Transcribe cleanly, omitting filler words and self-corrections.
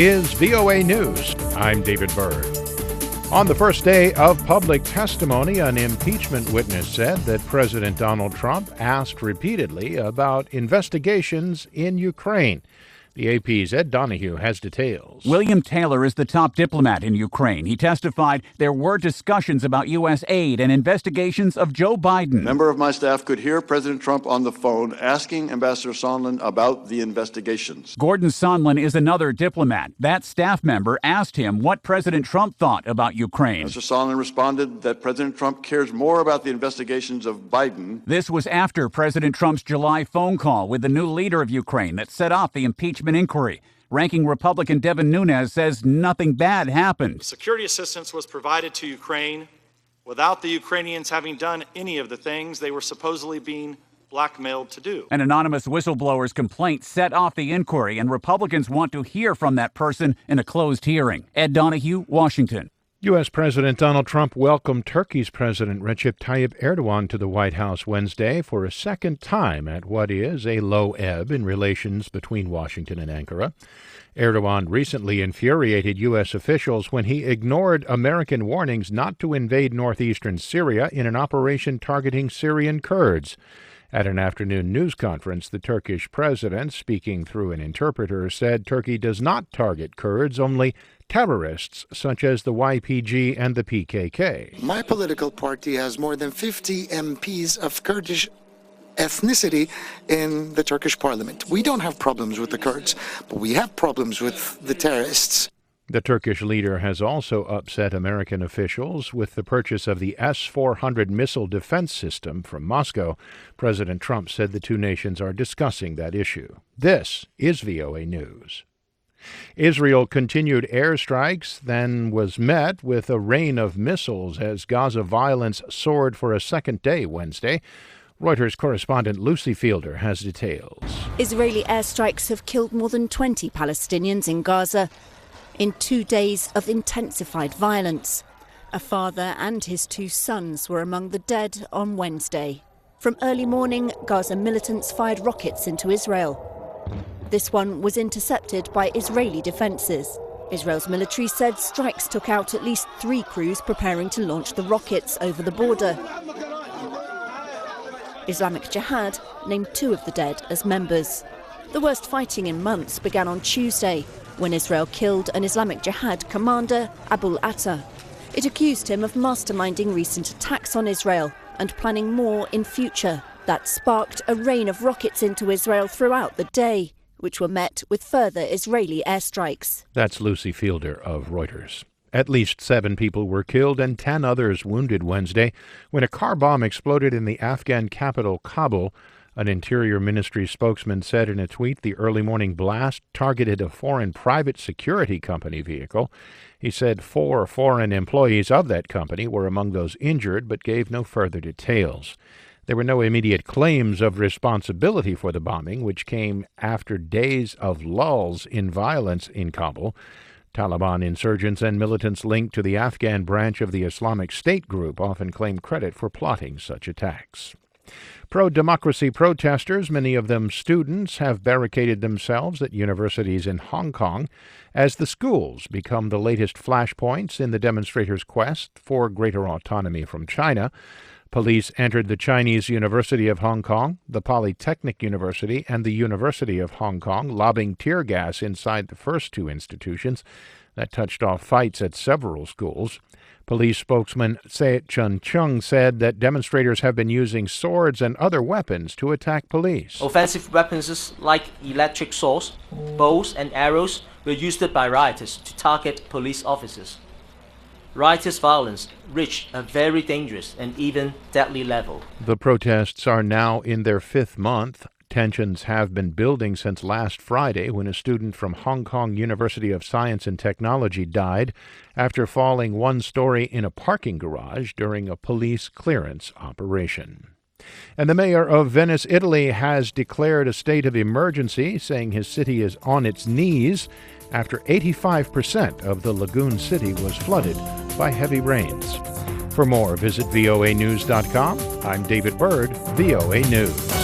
Is VOA News. I'm David Byrd. On the first day of public testimony, an impeachment witness said that President Donald Trump asked repeatedly about investigations in Ukraine. The AP's Ed Donahue has details. William Taylor is the top diplomat in Ukraine. He testified there were discussions about U.S. aid and investigations of Joe Biden. A member of my staff could hear President Trump on the phone asking Ambassador Sondland about the investigations. Gordon Sondland is another diplomat. That staff member asked him what President Trump thought about Ukraine. Mr. Sondland responded that President Trump cares more about the investigations of Biden. This was after President Trump's July phone call with the new leader of Ukraine that set off the impeachment inquiry. Ranking Republican Devin Nunes says nothing bad happened. Security assistance was provided to Ukraine without the Ukrainians having done any of the things they were supposedly being blackmailed to do. An anonymous whistleblower's complaint set off the inquiry, and Republicans want to hear from that person in a closed hearing. Ed Donahue, Washington. U.S. President Donald Trump welcomed Turkey's President Recep Tayyip Erdogan to the White House Wednesday for a second time at what is a low ebb in relations between Washington and Ankara. Erdogan recently infuriated U.S. officials when he ignored American warnings not to invade northeastern Syria in an operation targeting Syrian Kurds. At an afternoon news conference, the Turkish president, speaking through an interpreter, said Turkey does not target Kurds, only terrorists such as the YPG and the PKK. My political party has more than 50 MPs of Kurdish ethnicity in the Turkish parliament. We don't have problems with the Kurds, but we have problems with the terrorists. The Turkish leader has also upset American officials with the purchase of the S-400 missile defense system from Moscow. President Trump said the two nations are discussing that issue. This is VOA News. Israel continued airstrikes, then was met with a rain of missiles as Gaza violence soared for a second day Wednesday. Reuters correspondent Lucy Fielder has details. Israeli airstrikes have killed more than 20 Palestinians in Gaza in 2 days of intensified violence. A father and his 2 sons were among the dead on Wednesday. From early morning, Gaza militants fired rockets into Israel. This one was intercepted by Israeli defences. Israel's military said strikes took out at least 3 crews preparing to launch the rockets over the border. Islamic Jihad named 2 of the dead as members. The worst fighting in months began on Tuesday, when Israel killed an Islamic Jihad commander, Abu Atta. It accused him of masterminding recent attacks on Israel and planning more in future. That sparked a rain of rockets into Israel throughout the day, which were met with further Israeli airstrikes. That's Lucy Fielder of Reuters. At least 7 people were killed and 10 others wounded Wednesday when a car bomb exploded in the Afghan capital, Kabul. An Interior Ministry spokesman said in a tweet the early morning blast targeted a foreign private security company vehicle. He said 4 foreign employees of that company were among those injured, but gave no further details. There were no immediate claims of responsibility for the bombing, which came after days of lulls in violence in Kabul. Taliban insurgents and militants linked to the Afghan branch of the Islamic State group often claim credit for plotting such attacks. Pro-democracy protesters, many of them students, have barricaded themselves at universities in Hong Kong as the schools become the latest flashpoints in the demonstrators' quest for greater autonomy from China. Police entered the Chinese University of Hong Kong, the Polytechnic University, and the University of Hong Kong, lobbing tear gas inside the first 2 institutions. That touched off fights at several schools. Police spokesman Se Chun-chung said that demonstrators have been using swords and other weapons to attack police. Offensive weapons like electric swords, bows, and arrows were used by rioters to target police officers. Rioters' violence reached a very dangerous and even deadly level. The protests are now in their 5th month. Tensions have been building since last Friday when a student from Hong Kong University of Science and Technology died after falling 1 story in a parking garage during a police clearance operation. And the mayor of Venice, Italy, has declared a state of emergency, saying his city is on its knees after 85% of the lagoon city was flooded by heavy rains. For more, visit voanews.com. I'm David Byrd, VOA News.